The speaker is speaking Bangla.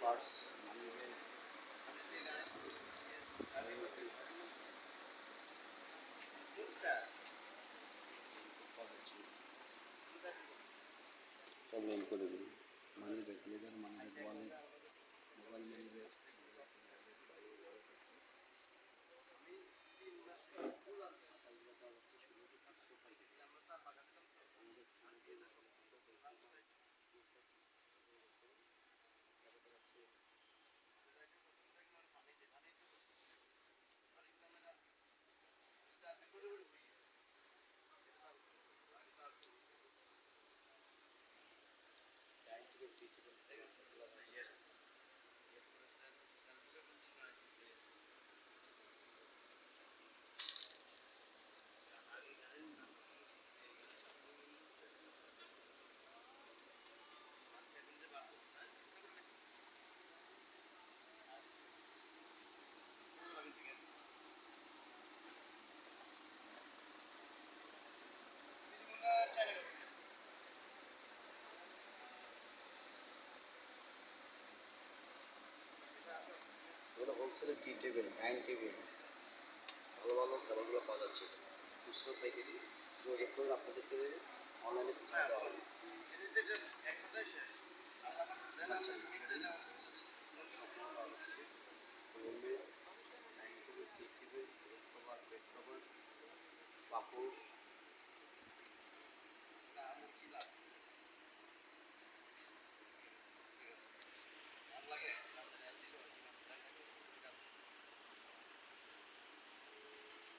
পার্স মানি ব্যাগ সব মেল করে দিন। Money bag leather money bag wallet mobile money bag এগুলো হোলসেলের টি টেবিল, ডাইনিং টেবিল, ভালো ভালো খাবারগুলো পাওয়া যাচ্ছে। খুচরো পাইকারি যোগাযোগ করুন, আপনাদেরকে অনলাইনে খুচরা দেওয়া হবে। ডাইনিং টেবিল, টি টেবিল, বেড কভার, পাপোশ